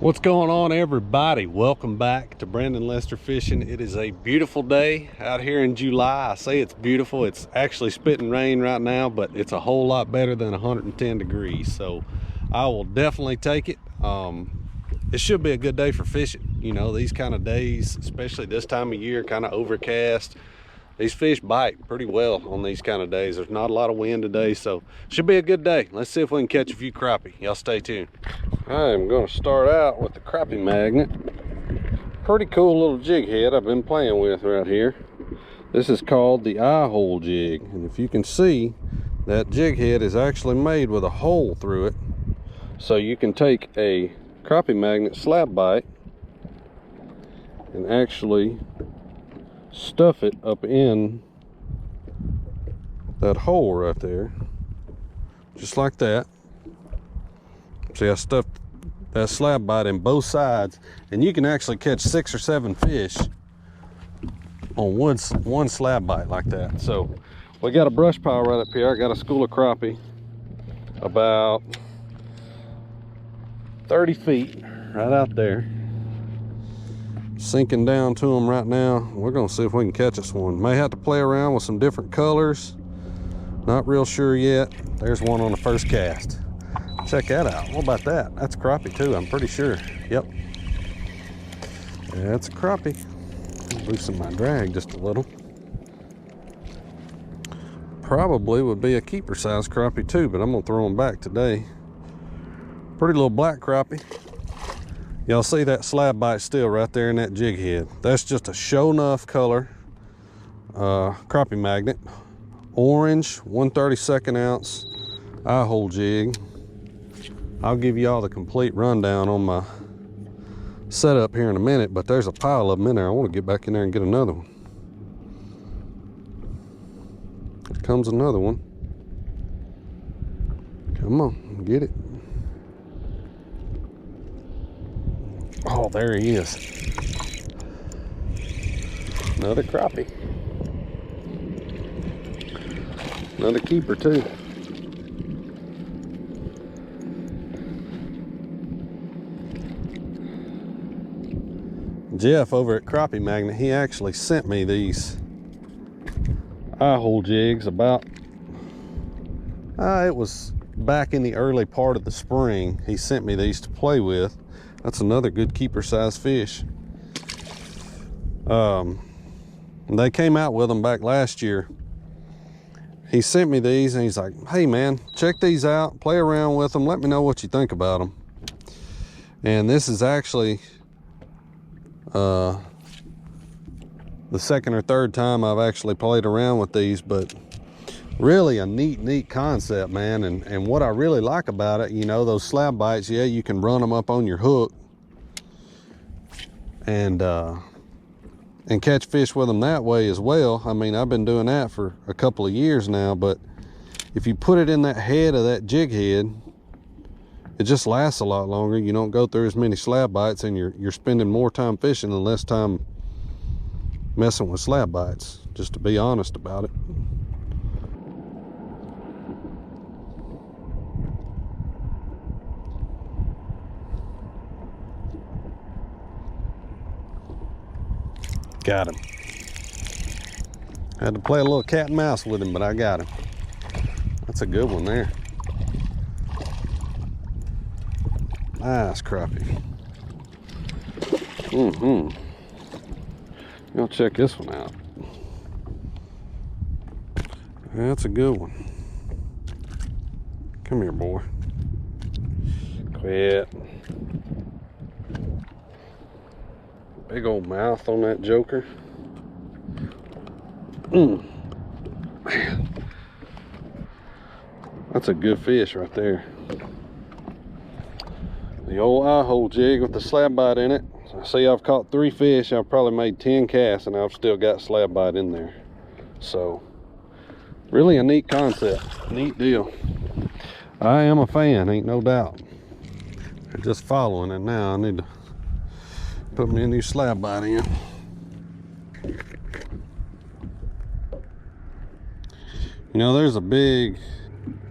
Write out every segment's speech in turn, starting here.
What's going on, everybody? Welcome back to Brandon Lester Fishing. It is a beautiful day out here in July. I say it's beautiful. It's actually spitting rain right now, but it's a whole lot better than 110 degrees. So I will definitely take it. It should be a good day for fishing. You know, these kind of days, especially this time of year, kind of overcast. These fish bite pretty well on these kind of days. There's not a lot of wind today, so should be a good day. Let's see if we can catch a few crappie. Y'all stay tuned. I'm going to start out with the crappie magnet. Pretty cool little jig head I've been playing with right here. This is called the Eyehole jig, and if you can see, that jig head is actually made with a hole through it, so you can take a crappie magnet slab bite and actually stuff it up in that hole right there, just like that. See, I stuffed that slab bite in both sides, and you can actually catch 6 or 7 fish on one slab bite like that. So we got a brush pile right up here. I got a school of crappie about 30 feet right out there, sinking down to them right now. We're gonna see if we can catch us one. May have to play around with some different colors, not real sure yet. There's one on the first cast. Check that out. What about that? That's crappie too, I'm pretty sure. Yep, that's a crappie. Loosen my drag just a little. Probably would be a keeper size crappie too, but I'm gonna throw them back today. Pretty little black crappie. Y'all see that slab bite still right there in that jig head? That's just a show enough color crappie magnet. Orange 1/32 ounce Eyehole jig. I'll give you all the complete rundown on my setup here in a minute, but there's a pile of them in there. I want to get back in there and get another one. Here comes another one. Come on, get it. Oh, there he is. Another crappie. Another keeper too. Jeff over at Crappie Magnet, he actually sent me these Eyehole jigs about, it was back in the early part of the spring. He sent me these to play with. That's another good keeper size fish. They came out with them back last year. He sent me these and he's like, hey man, check these out, play around with them, let me know what you think about them. And this is actually the second or third time I've actually played around with these, but really a neat concept, man. And what I really like about it, you know, those slab bites, yeah, you can run them up on your hook and catch fish with them that way as well. I mean, I've been doing that for a couple of years now, but if you put it in that head of that jig head, it just lasts a lot longer. You don't go through as many slab bites, and you're spending more time fishing and less time messing with slab bites, just to be honest about it. Got him. Had to play a little cat and mouse with him, but I got him. That's a good one there. Nice crappie. Y'all check this one out. That's a good one. Come here, boy. Quit. Big old mouth on that joker. Man, that's a good fish right there. The old Eyehole jig with the slab bite in it. I see I've caught 3 fish. I've probably made 10 casts and I've still got slab bite in there. So really a neat concept, neat deal. I am a fan, ain't no doubt. I'm just following it now. I need to put me a new slab bite in. You know, there's a big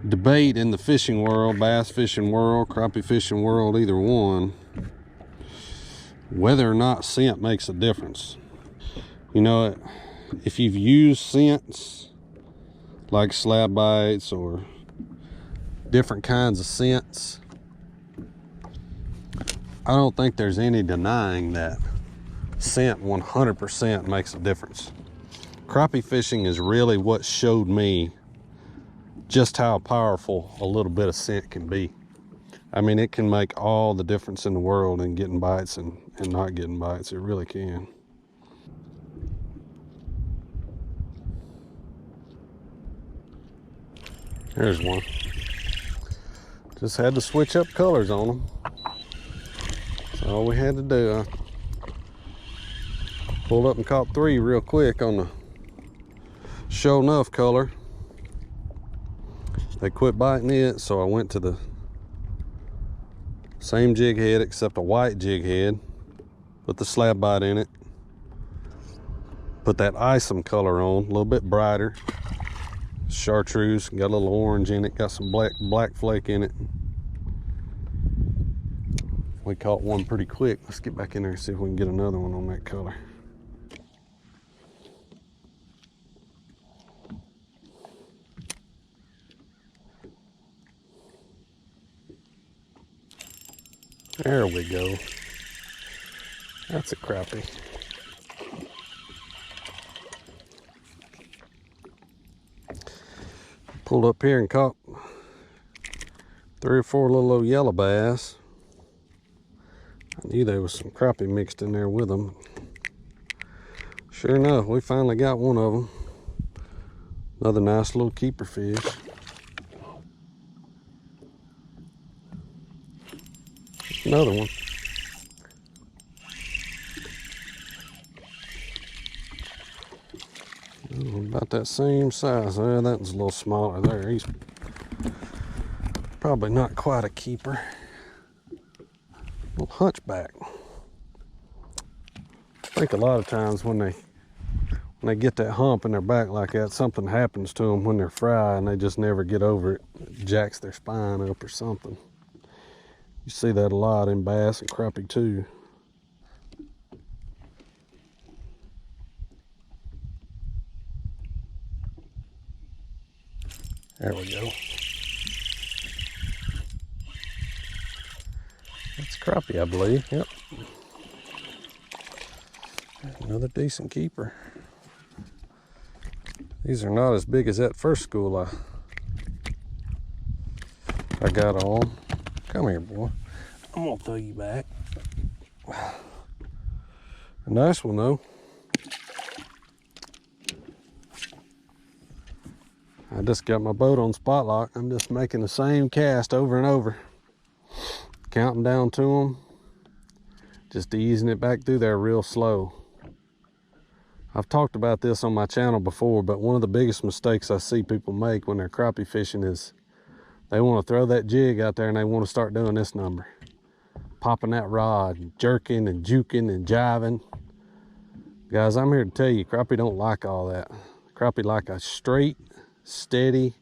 debate in the fishing world, bass fishing world, crappie fishing world, either one, whether or not scent makes a difference. You know, if you've used scents like slab bites or different kinds of scents, I don't think there's any denying that scent 100% makes a difference. Crappie fishing is really what showed me just how powerful a little bit of scent can be. I mean, it can make all the difference in the world in getting bites and not getting bites. It really can. There's one. Just had to switch up colors on them. That's all we had to do. I pulled up and caught 3 real quick on the show enough color. They quit biting it, so I went to the same jig head except a white jig head. Put the slab bite in it. Put that isom color on, a little bit brighter. Chartreuse, got a little orange in it, got some black flake in it. We caught one pretty quick. Let's get back in there and see if we can get another one on that color. There we go. That's a crappie. Pulled up here and caught 3 or 4 little old yellow bass. I knew there was some crappie mixed in there with them. Sure enough, we finally got one of them. Another nice little keeper fish. Another one. Oh, about that same size. That one's a little smaller there. He's probably not quite a keeper. Little hunchback. I think a lot of times when they get that hump in their back like that, something happens to them when they're fried and they just never get over it. It jacks their spine up or something. You see that a lot in bass and crappie too. There we go. That's crappie, I believe. Yep. Another decent keeper. These are not as big as that first school I got on. Come here, boy. I'm gonna throw you back. A nice one though. I just got my boat on spot lock. I'm just making the same cast over and over. Counting down to them. Just easing it back through there real slow. I've talked about this on my channel before, but one of the biggest mistakes I see people make when they're crappie fishing is they want to throw that jig out there and they want to start doing this number. Popping that rod, jerking and juking and jiving. Guys, I'm here to tell you, crappie don't like all that. Crappie like a straight, steady,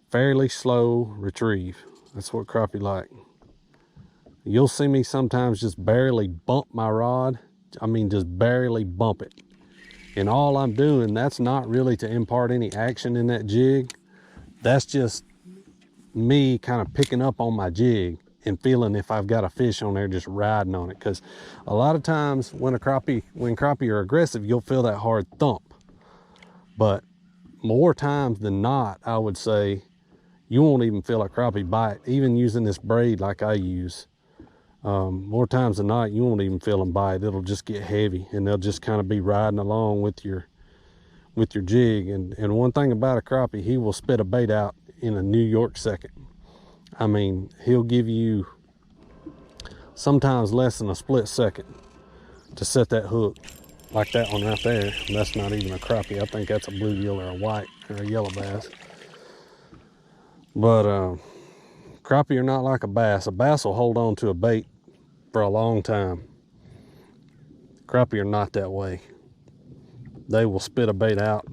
fairly slow retrieve. That's what crappie like. You'll see me sometimes just barely bump my rod. I mean, just barely bump it. And all I'm doing, that's not really to impart any action in that jig. That's just me kind of picking up on my jig and feeling if I've got a fish on there, just riding on it. Because a lot of times when crappie are aggressive, you'll feel that hard thump. But more times than not, I would say you won't even feel a crappie bite, even using this braid like I use. More times than not, you won't even feel them bite. It'll just get heavy and they'll just kind of be riding along with your jig. And one thing about a crappie, he will spit a bait out in a New York second. I mean, he'll give you sometimes less than a split second to set that hook, like that one right there. That's not even a crappie. I think that's a bluegill or a white or a yellow bass. But crappie are not like a bass. A bass will hold on to a bait for a long time. Crappie are not that way. They will spit a bait out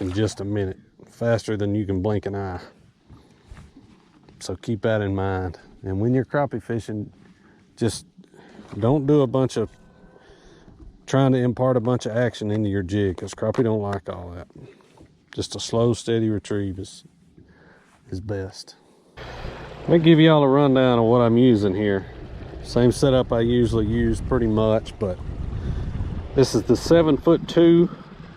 in just a minute, faster than you can blink an eye. So keep that in mind. And when you're crappie fishing, just Don't do a bunch of trying to impart a bunch of action into your jig, because crappie don't like all that. Just a slow, steady retrieve is best. Let me give y'all a rundown of what I'm using here. Same setup I usually use pretty much, but this is the 7'2"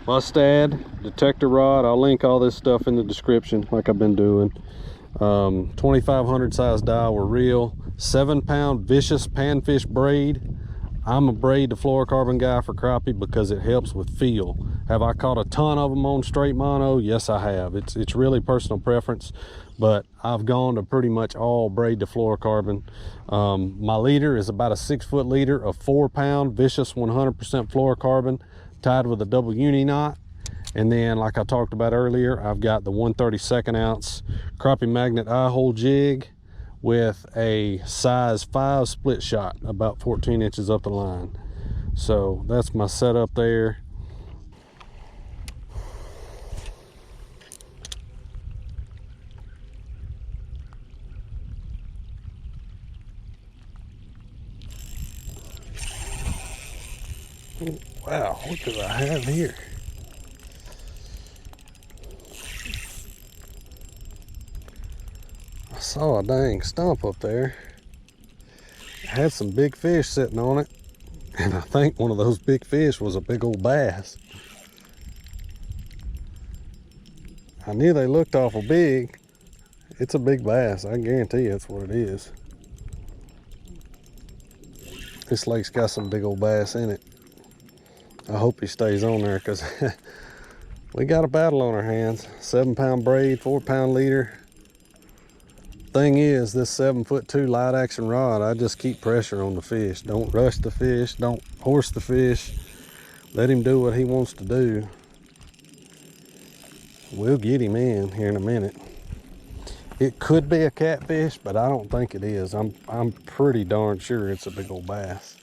Mustad detector rod. I'll link all this stuff in the description like I've been doing. 2500 size dowel reel, 7-pound vicious panfish braid. I'm a braid to fluorocarbon guy for crappie because it helps with feel. Have I caught a ton of them on straight mono? Yes, I have. It's really personal preference, but I've gone to pretty much all braid to fluorocarbon. My leader is about a 6-foot leader of 4-pound vicious 100% fluorocarbon tied with a double uni knot. And then, like I talked about earlier, I've got the 1/32 ounce crappie magnet Eyehole jig with a size 5 split shot, about 14 inches up the line. So that's my setup there. Wow, what do I have here? I saw a dang stump up there. It had some big fish sitting on it, and I think one of those big fish was a big old bass. I knew they looked awful big. It's a big bass, I guarantee you that's what it is. This lake's got some big old bass in it. I hope he stays on there, because we got a battle on our hands. 7-pound braid, 4-pound leader. Thing is, this 7'2" light action rod, I just keep pressure on the fish. Don't rush the fish, don't horse the fish. Let him do what he wants to do. We'll get him in here in a minute. It could be a catfish, but I don't think it is. I'm pretty darn sure it's a big old bass.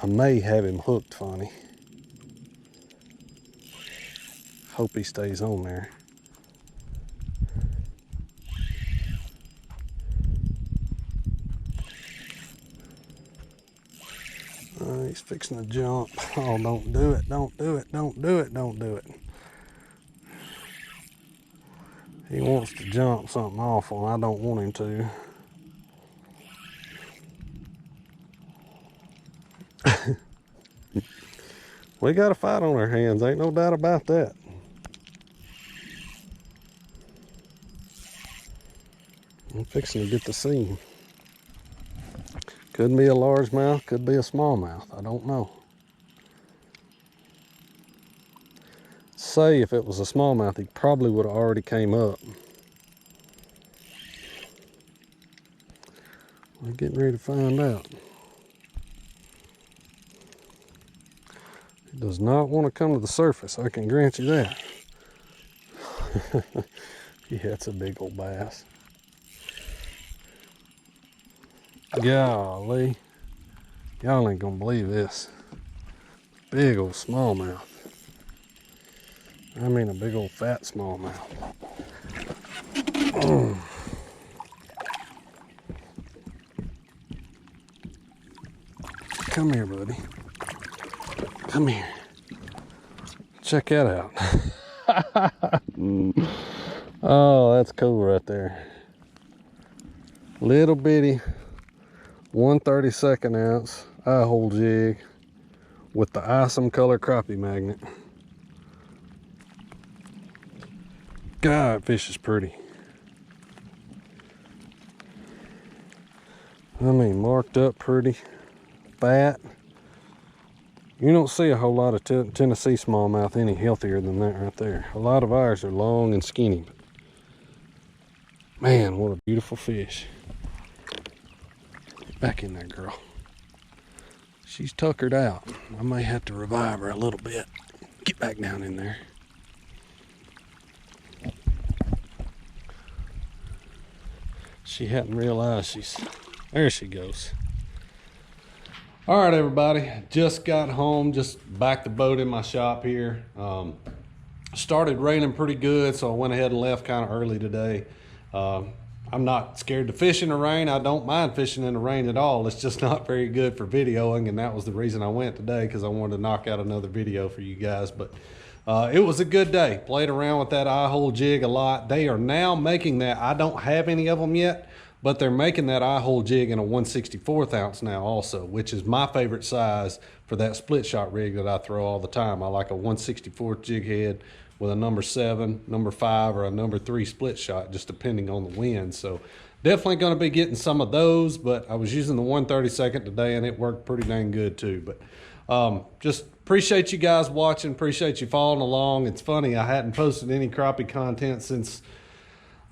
I may have him hooked funny. Hope he stays on there. He's fixing to jump. Oh, don't do it, don't do it, don't do it, don't do it. He wants to jump something awful, and I don't want him to. We got a fight on our hands, ain't no doubt about that. I'm fixing to get the seam. Could be a largemouth, could be a smallmouth, I don't know. Say if it was a smallmouth, he probably would have already came up. We're getting ready to find out. He does not want to come to the surface, I can grant you that. Yeah, it's a big old bass. Golly, y'all ain't gonna believe this. Big old smallmouth. I mean a big old fat smallmouth. Come here, buddy. Come here. Check that out. Oh, that's cool right there. Little bitty 1/32 ounce Eyehole jig with the awesome color crappie magnet. God, fish is pretty. I mean, marked up pretty, fat. You don't see a whole lot of Tennessee smallmouth any healthier than that right there. A lot of ours are long and skinny, but man, what a beautiful fish. Get back in there, girl. She's tuckered out. I may have to revive her a little bit. Get back down in there. She hadn't realized there she goes. All right, everybody, just got home, just backed the boat in my shop here. Started raining pretty good, so I went ahead and left kind of early today. I'm not scared to fish in the rain. I don't mind fishing in the rain at all. It's just not very good for videoing, and that was the reason I went today, because I wanted to knock out another video for you guys. But it was a good day. Played around with that Eyehole jig a lot. They are now making that. I don't have any of them yet, but they're making that Eyehole jig in a 1/64 ounce now also, which is my favorite size for that split shot rig that I throw all the time. I like a 1/64 jig head with a number 7, number 5, or a number 3 split shot, just depending on the wind. So definitely going to be getting some of those, but I was using the 1/32 today and it worked pretty dang good too. But just appreciate you guys watching, appreciate you following along. It's funny, I hadn't posted any crappie content since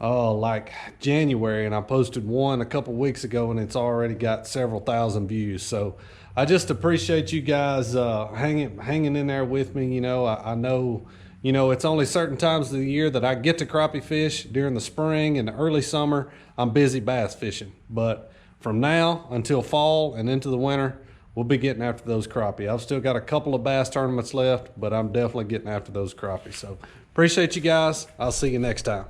like January, and I posted one a couple weeks ago and it's already got several thousand views. So I just appreciate you guys hanging in there with me. You know, I know, you know, it's only certain times of the year that I get to crappie fish. During the spring and the early summer, I'm busy bass fishing. But from now until fall and into the winter, we'll be getting after those crappie. I've still got a couple of bass tournaments left, but I'm definitely getting after those crappie. So appreciate you guys. I'll see you next time.